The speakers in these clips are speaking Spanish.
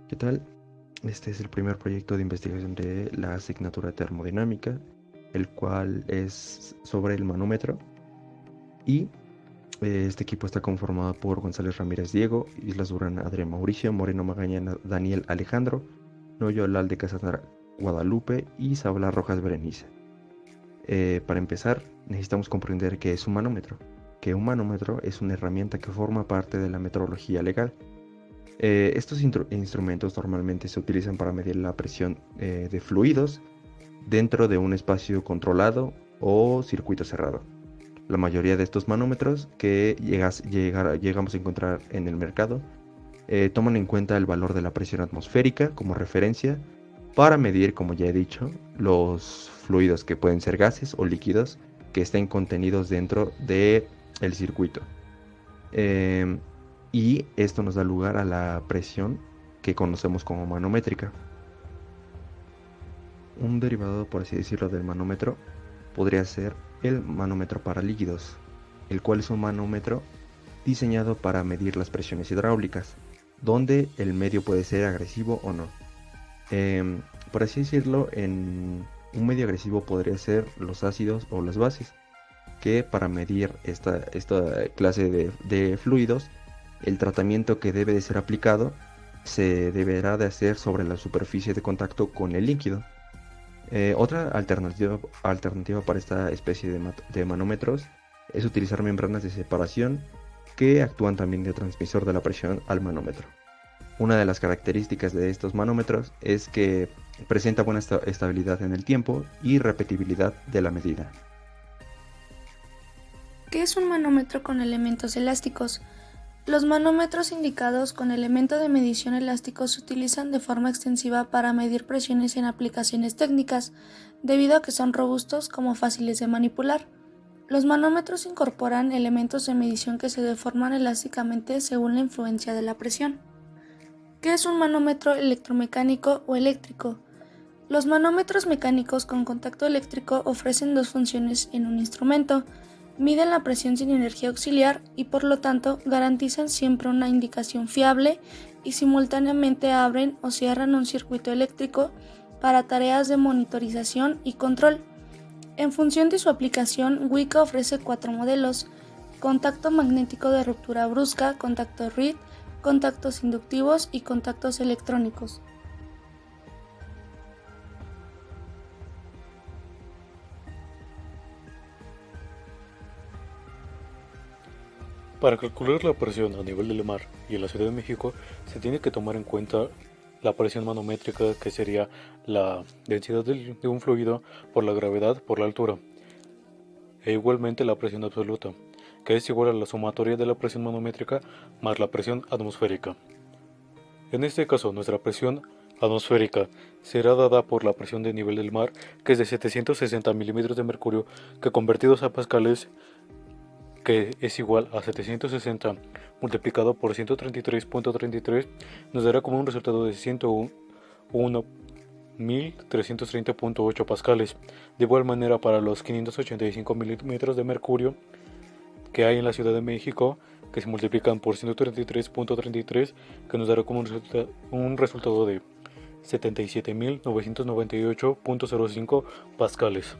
¿Qué tal? Este es el primer proyecto de investigación de la asignatura termodinámica, el cual es sobre el manómetro. Y este equipo está conformado por González Ramírez Diego, Islas Durán Adrián Mauricio, Moreno Magaña Daniel Alejandro, Noyo Lalde Casandra Guadalupe y Sabla Rojas Berenice. Para empezar, necesitamos comprender qué es un manómetro. Que un manómetro es una herramienta que forma parte de la metrología legal. Estos instrumentos normalmente se utilizan para medir la presión de fluidos dentro de un espacio controlado o circuito cerrado. La mayoría de estos manómetros que llegamos a encontrar en el mercado toman en cuenta el valor de la presión atmosférica como referencia para medir, como ya he dicho, los fluidos que pueden ser gases o líquidos que estén contenidos dentro del circuito. Em, y esto nos da lugar a la presión que conocemos como manométrica. Un derivado, por así decirlo, del manómetro podría ser el manómetro para líquidos, el cual es un manómetro diseñado para medir las presiones hidráulicas, donde el medio puede ser agresivo o no. Por así decirlo, en un medio agresivo podría ser los ácidos o las bases, que para medir esta clase de fluidos, el tratamiento que debe de ser aplicado se deberá de hacer sobre la superficie de contacto con el líquido. Otra alternativa para esta especie de manómetros es utilizar membranas de separación que actúan también de transmisor de la presión al manómetro. Una de las características de estos manómetros es que presenta buena estabilidad en el tiempo y repetibilidad de la medida. ¿Qué es un manómetro con elementos elásticos? Los manómetros indicados con elemento de medición elástico se utilizan de forma extensiva para medir presiones en aplicaciones técnicas, debido a que son robustos como fáciles de manipular. Los manómetros incorporan elementos de medición que se deforman elásticamente según la influencia de la presión. ¿Qué es un manómetro electromecánico o eléctrico? Los manómetros mecánicos con contacto eléctrico ofrecen dos funciones en un instrumento. Miden la presión sin energía auxiliar y por lo tanto garantizan siempre una indicación fiable y simultáneamente abren o cierran un circuito eléctrico para tareas de monitorización y control. En función de su aplicación, Wicca ofrece 4 modelos: contacto magnético de ruptura brusca, contacto Reed, contactos inductivos y contactos electrónicos. Para calcular la presión a nivel del mar y en la Ciudad de México se tiene que tomar en cuenta la presión manométrica, que sería la densidad de un fluido por la gravedad por la altura, e igualmente la presión absoluta, que es igual a la sumatoria de la presión manométrica más la presión atmosférica. En este caso, nuestra presión atmosférica será dada por la presión de nivel del mar, que es de 760 milímetros de mercurio, que convertidos a pascales, que es igual a 760 multiplicado por 133.33, nos dará como un resultado de 101.330.8 pascales. De igual manera, para los 585 milímetros de mercurio que hay en la Ciudad de México, que se multiplican por 133.33, que nos dará como un resultado de 77.998.05 pascales.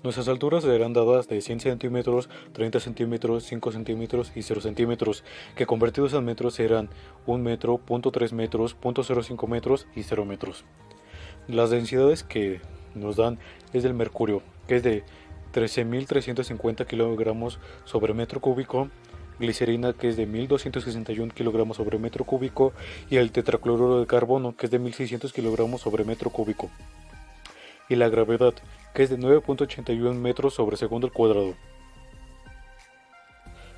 Nuestras alturas serán dadas de 100 centímetros, 30 centímetros, 5 centímetros y 0 centímetros, que convertidos a metros serán 1 metro, 0.3 metros, 0.05 metros y 0 metros. Las densidades que nos dan es del mercurio, que es de 13.350 kilogramos sobre metro cúbico, glicerina, que es de 1.261 kilogramos sobre metro cúbico, y el tetracloruro de carbono, que es de 1.600 kilogramos sobre metro cúbico, y la gravedad, que es de 9.81 metros sobre segundo al cuadrado.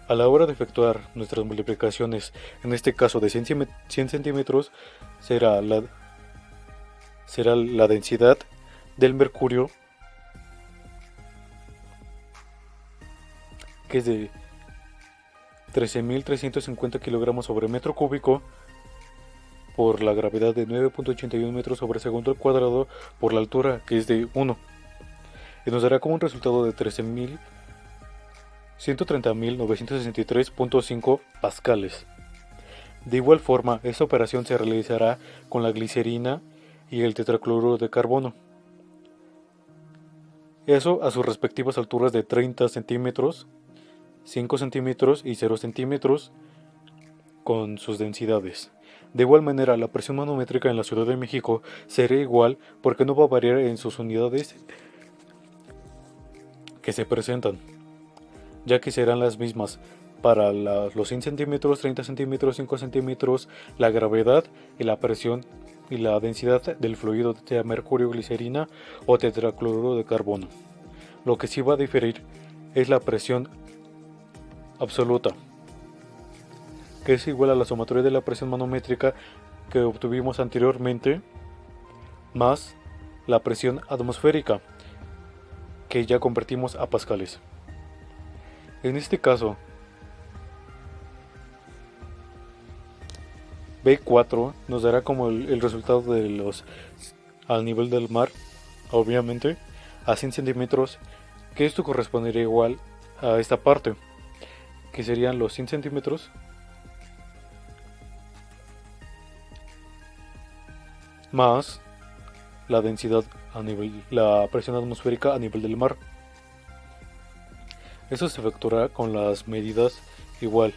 A la hora de efectuar nuestras multiplicaciones, en este caso de 100 centímetros, será la densidad del mercurio, que es de 13.350 kilogramos sobre metro cúbico, por la gravedad de 9.81 metros sobre segundo al cuadrado, por la altura, que es de 1. Y nos dará como un resultado de 130.963.5 pascales. De igual forma, esta operación se realizará con la glicerina y el tetracloruro de carbono. Eso a sus respectivas alturas de 30 centímetros, 5 centímetros y 0 centímetros con sus densidades. De igual manera, la presión manométrica en la Ciudad de México será igual porque no va a variar en sus unidades que se presentan, ya que serán las mismas para los 100 centímetros, 30 centímetros, 5 centímetros, la gravedad y la presión y la densidad del fluido de mercurio, glicerina o tetracloruro de carbono. Lo que sí va a diferir es la presión absoluta, que es igual a la sumatoria de la presión manométrica que obtuvimos anteriormente, más la presión atmosférica, que ya convertimos a pascales. En este caso, B4 nos dará como el resultado de los al nivel del mar, obviamente, a 100 centímetros, que esto correspondería igual a esta parte, que serían los 100 centímetros más la densidad a nivel, la presión atmosférica a nivel del mar. Eso se efectuará con las medidas igual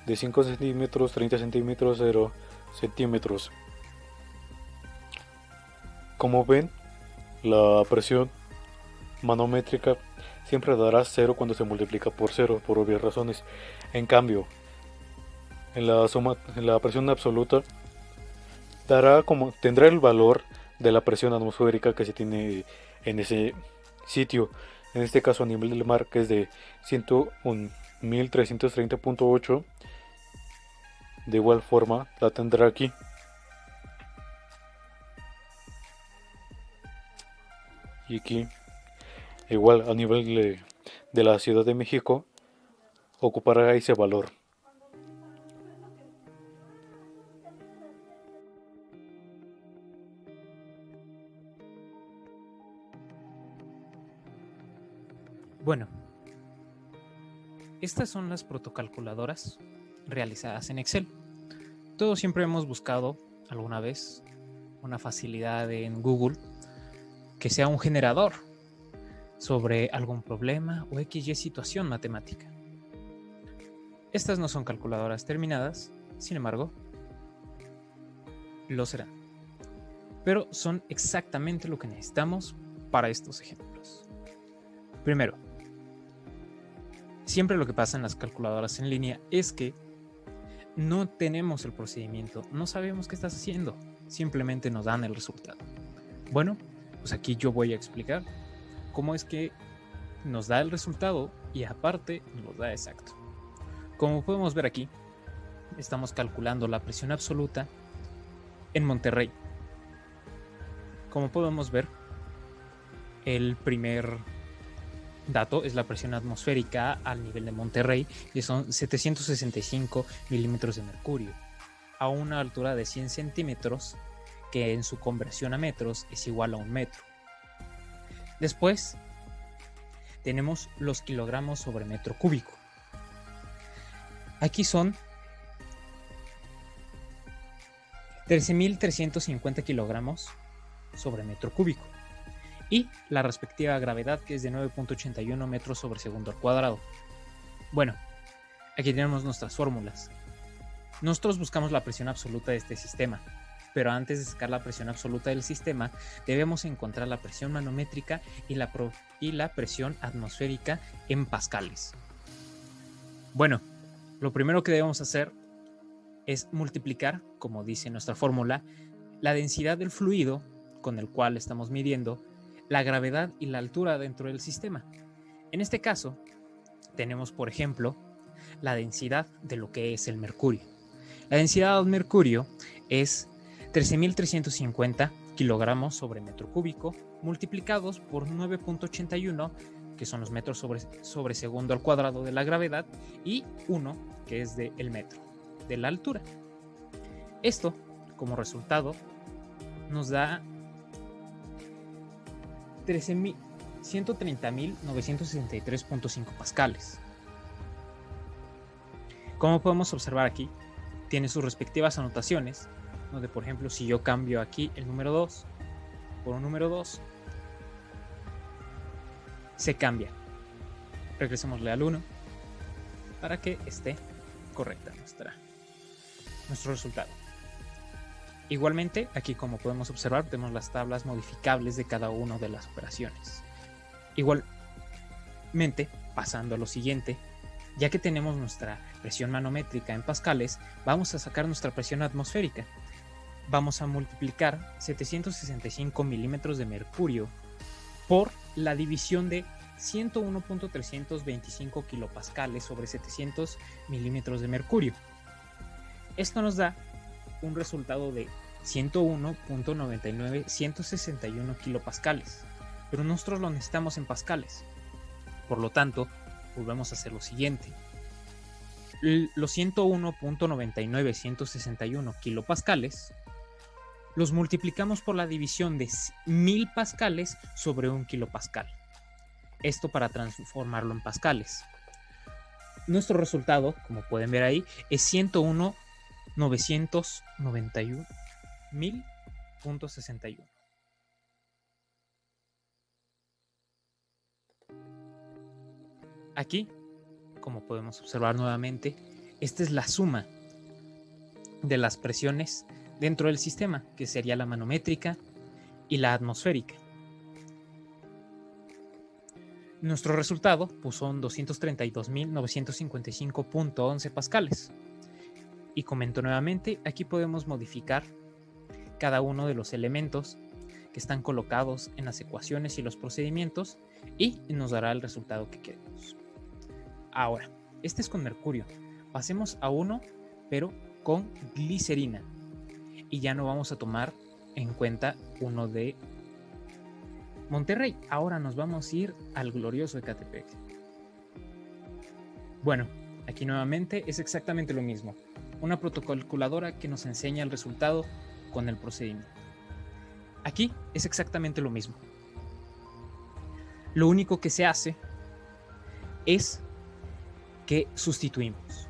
de 5 centímetros, 30 centímetros, 0 centímetros. Como ven, la presión manométrica siempre dará 0 cuando se multiplica por 0, por obvias razones. En cambio, en la presión absoluta tendrá el valor de la presión atmosférica que se tiene en ese sitio. En este caso a nivel del mar, que es de 101.330.8. De igual forma la tendrá aquí. Y aquí, igual a nivel de la Ciudad de México, ocupará ese valor. Bueno, estas son las protocalculadoras realizadas en Excel. Todos siempre hemos buscado alguna vez una facilidad en Google que sea un generador sobre algún problema o XY situación matemática. Estas no son calculadoras terminadas, sin embargo, lo serán. Pero son exactamente lo que necesitamos para estos ejemplos. Primero, siempre lo que pasa en las calculadoras en línea es que no tenemos el procedimiento, no sabemos qué estás haciendo, simplemente nos dan el resultado. Bueno, pues aquí yo voy a explicar cómo es que nos da el resultado y aparte nos da exacto. Como podemos ver aquí, estamos calculando la presión absoluta en Monterrey. Como podemos ver, el primer dato es la presión atmosférica al nivel de Monterrey, y son 765 milímetros de mercurio, a una altura de 100 centímetros, que en su conversión a metros es igual a 1 metro. Después tenemos los kilogramos sobre metro cúbico. Aquí son 13.350 kilogramos sobre metro cúbico. Y la respectiva gravedad, que es de 9.81 metros sobre segundo al cuadrado. Bueno, aquí tenemos nuestras fórmulas. Nosotros buscamos la presión absoluta de este sistema, pero antes de sacar la presión absoluta del sistema, debemos encontrar la presión manométrica y la presión atmosférica en pascales. Bueno, lo primero que debemos hacer es multiplicar, como dice nuestra fórmula, la densidad del fluido con el cual estamos midiendo la gravedad y la altura dentro del sistema. En este caso, tenemos, por ejemplo, la densidad de lo que es el mercurio. La densidad del mercurio es 13.350 kilogramos sobre metro cúbico multiplicados por 9.81, que son los metros sobre segundo al cuadrado de la gravedad, y 1, que es del metro de la altura. Esto, como resultado, nos da 130.963.5 pascales. Como podemos observar aquí, tiene sus respectivas anotaciones, donde por ejemplo si yo cambio aquí el número 2 por un número 2, se cambia. Regresémosle al 1 para que esté correcta nuestro resultado. Igualmente, aquí como podemos observar, tenemos las tablas modificables de cada una de las operaciones. Igualmente, pasando a lo siguiente, ya que tenemos nuestra presión manométrica en pascales, vamos a sacar nuestra presión atmosférica. Vamos a multiplicar 765 milímetros de mercurio por la división de 101.325 kilopascales sobre 700 milímetros de mercurio. Esto nos da un resultado de 101.99161 kilopascales, pero nosotros lo necesitamos en pascales. Por lo tanto, volvemos a hacer lo siguiente. Los 101.99161 kilopascales los multiplicamos por la división de 1000 pascales sobre 1 kilopascal. Esto para transformarlo en pascales. Nuestro resultado, como pueden ver ahí, es 101.991.000.61. Aquí, como podemos observar nuevamente, esta es la suma de las presiones dentro del sistema, que sería la manométrica y la atmosférica. Nuestro resultado son 232.955.11 pascales. Y comento nuevamente, aquí podemos modificar cada uno de los elementos que están colocados en las ecuaciones y los procedimientos y nos dará el resultado que queremos. Ahora, este es con mercurio. Pasemos a uno, pero con glicerina. Y ya no vamos a tomar en cuenta uno de Monterrey. Ahora nos vamos a ir al glorioso Ecatepec. Bueno, aquí nuevamente es exactamente lo mismo. Una protocalculadora que nos enseña el resultado con el procedimiento. Aquí es exactamente lo mismo. Lo único que se hace es que sustituimos.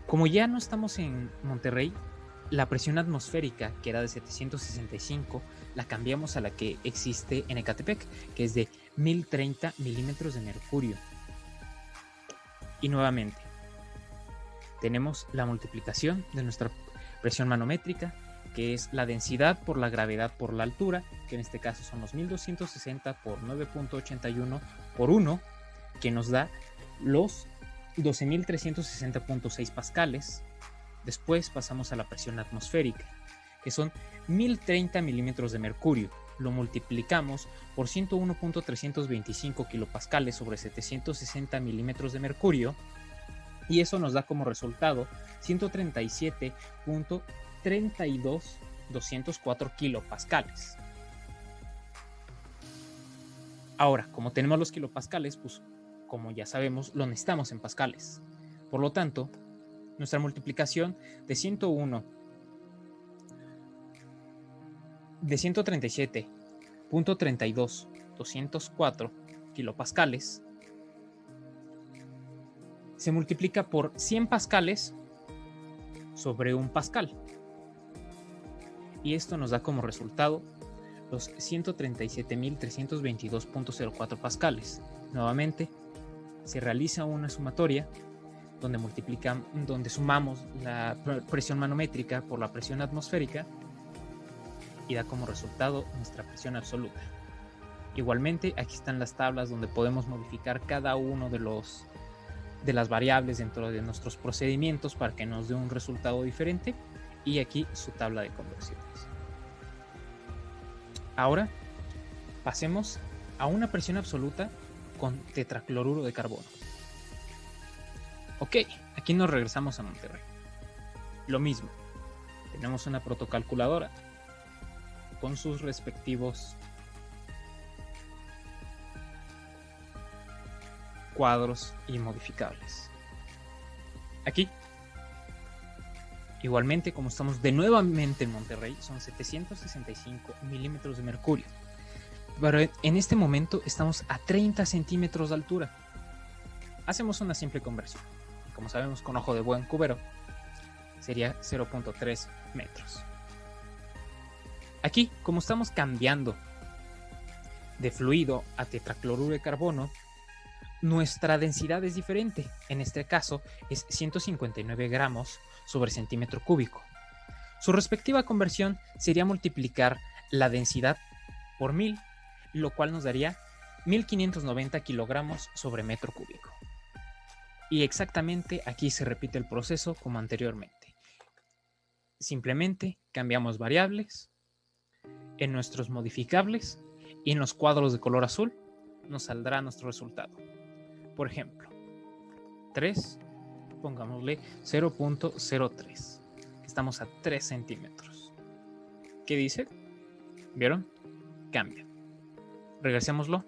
Como ya no estamos en Monterrey, la presión atmosférica, que era de 765, la cambiamos a la que existe en Ecatepec, que es de 1030 milímetros de mercurio. Y nuevamente, tenemos la multiplicación de nuestra presión manométrica, que es la densidad por la gravedad por la altura, que en este caso son los 1260 por 9.81 por 1, que nos da los 12.360.6 pascales. Después pasamos a la presión atmosférica, que son 1030 milímetros de mercurio. Lo multiplicamos por 101.325 kilopascales sobre 760 milímetros de mercurio y eso nos da como resultado 137.32204 kilopascales. Ahora, como tenemos los kilopascales, pues como ya sabemos, lo necesitamos en pascales. Por lo tanto, nuestra multiplicación de 137.32204 kilopascales se multiplica por 100 pascales sobre 1 pascal. Y esto nos da como resultado los 137.322.04 pascales. Nuevamente, se realiza una sumatoria donde sumamos la presión manométrica por la presión atmosférica y da como resultado nuestra presión absoluta. Igualmente, aquí están las tablas donde podemos modificar cada uno de las variables dentro de nuestros procedimientos para que nos dé un resultado diferente, y aquí su tabla de conversiones. Ahora pasemos a una presión absoluta con tetracloruro de carbono. Ok, aquí nos regresamos a Monterrey. Lo mismo, tenemos una protocalculadora con sus respectivos cuadros y modificables. Aquí, igualmente, como estamos de nuevamente en Monterrey, son 765 milímetros de mercurio. Pero en este momento estamos a 30 centímetros de altura. Hacemos una simple conversión. Como sabemos, con ojo de buen cubero, sería 0.3 metros. Aquí, como estamos cambiando de fluido a tetracloruro de carbono, nuestra densidad es diferente. En este caso es 159 gramos sobre centímetro cúbico. Su respectiva conversión sería multiplicar la densidad por 1000, lo cual nos daría 1590 kilogramos sobre metro cúbico. Y exactamente aquí se repite el proceso como anteriormente. Simplemente cambiamos variables en nuestros modificables y en los cuadros de color azul nos saldrá nuestro resultado. Por ejemplo, 3, pongámosle 0.03. Estamos a 3 centímetros. ¿Qué dice? ¿Vieron? Cambia. Regresémoslo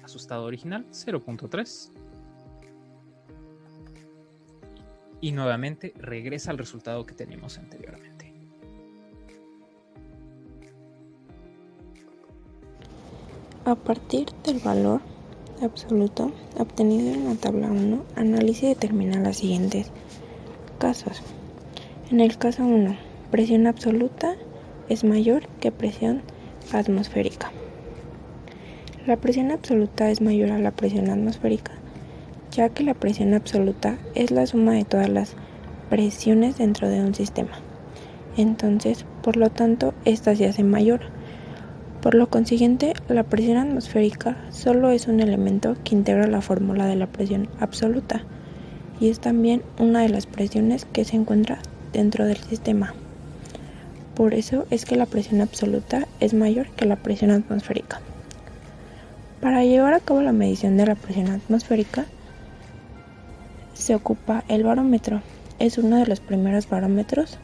a su estado original, 0.3. Y nuevamente regresa al resultado que teníamos anteriormente. A partir del valor absoluto obtenido en la tabla 1, analiza y determina los siguientes casos. En el caso 1, presión absoluta es mayor que presión atmosférica. La presión absoluta es mayor a la presión atmosférica, ya que la presión absoluta es la suma de todas las presiones dentro de un sistema. Entonces, por lo tanto, esta se hace mayor. Por lo consiguiente, la presión atmosférica solo es un elemento que integra la fórmula de la presión absoluta y es también una de las presiones que se encuentra dentro del sistema. Por eso es que la presión absoluta es mayor que la presión atmosférica. Para llevar a cabo la medición de la presión atmosférica, se ocupa el barómetro. Es uno de los primeros barómetros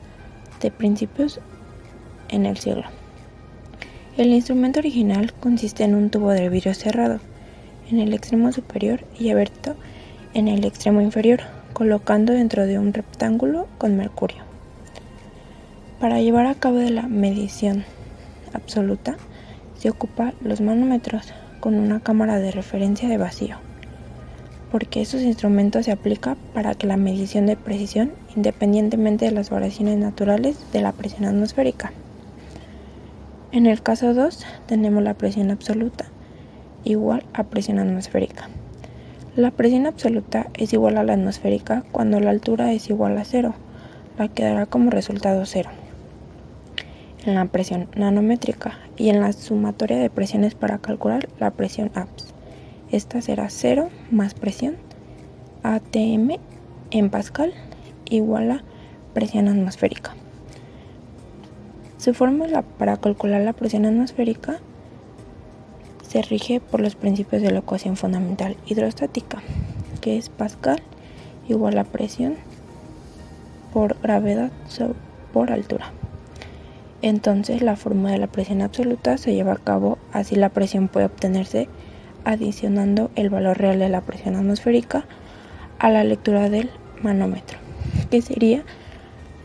de principios en el siglo. El instrumento original consiste en un tubo de vidrio cerrado en el extremo superior y abierto en el extremo inferior, colocando dentro de un rectángulo con mercurio. Para llevar a cabo la medición absoluta, se ocupa los manómetros con una cámara de referencia de vacío, porque esos instrumentos se aplican para que la medición de precisión, independientemente de las variaciones naturales de la presión atmosférica. En el caso 2 tenemos la presión absoluta igual a presión atmosférica. La presión absoluta es igual a la atmosférica cuando la altura es igual a 0, la que dará como resultado 0. En la presión nanométrica y en la sumatoria de presiones para calcular la presión APS. Esta será 0 más presión ATM en Pascal igual a presión atmosférica. Su fórmula para calcular la presión atmosférica se rige por los principios de la ecuación fundamental hidrostática, que es Pascal igual a presión por gravedad por altura. Entonces la fórmula de la presión absoluta se lleva a cabo, así la presión puede obtenerse adicionando el valor real de la presión atmosférica a la lectura del manómetro, que sería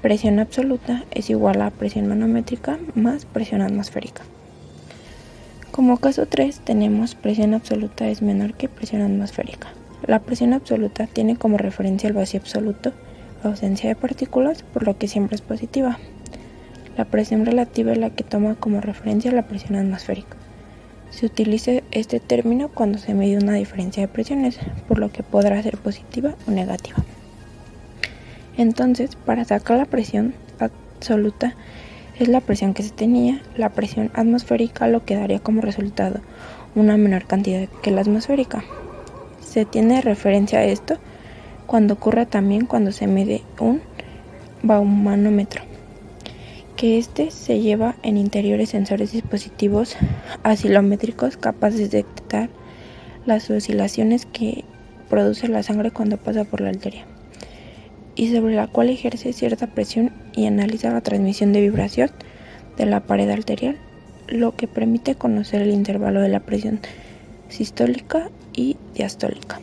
presión absoluta es igual a presión manométrica más presión atmosférica. Como caso 3 tenemos presión absoluta es menor que presión atmosférica. La presión absoluta tiene como referencia el vacío absoluto, ausencia de partículas, por lo que siempre es positiva. La presión relativa es la que toma como referencia la presión atmosférica. Se utiliza este término cuando se mide una diferencia de presiones, por lo que podrá ser positiva o negativa. Entonces, para sacar la presión absoluta es la presión que se tenía, la presión atmosférica lo que daría como resultado una menor cantidad que la atmosférica. Se tiene referencia a esto cuando ocurre también cuando se mide un baumanómetro, que se lleva en interiores sensores dispositivos oscilométricos capaces de detectar las oscilaciones que produce la sangre cuando pasa por la arteria, y sobre la cual ejerce cierta presión y analiza la transmisión de vibración de la pared arterial, lo que permite conocer el intervalo de la presión sistólica y diastólica.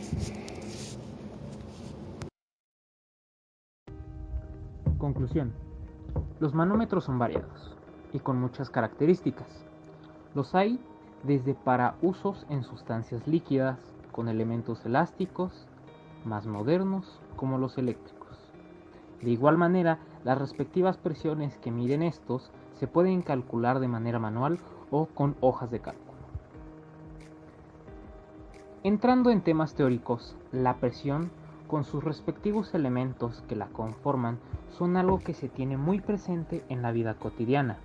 Conclusión. Los manómetros son variados y con muchas características. Los hay desde para usos en sustancias líquidas con elementos elásticos, más modernos como los eléctricos, De igual manera, las respectivas presiones que miden estos se pueden calcular de manera manual o con hojas de cálculo. Entrando en temas teóricos, la presión, con sus respectivos elementos que la conforman, son algo que se tiene muy presente en la vida cotidiana,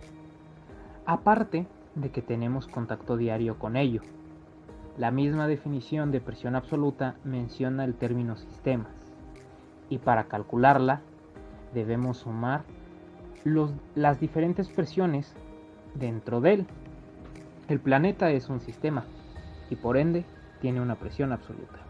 aparte de que tenemos contacto diario con ello. La misma definición de presión absoluta menciona el término sistemas, y para calcularla debemos sumar las diferentes presiones dentro de él. El planeta es un sistema y por ende tiene una presión absoluta.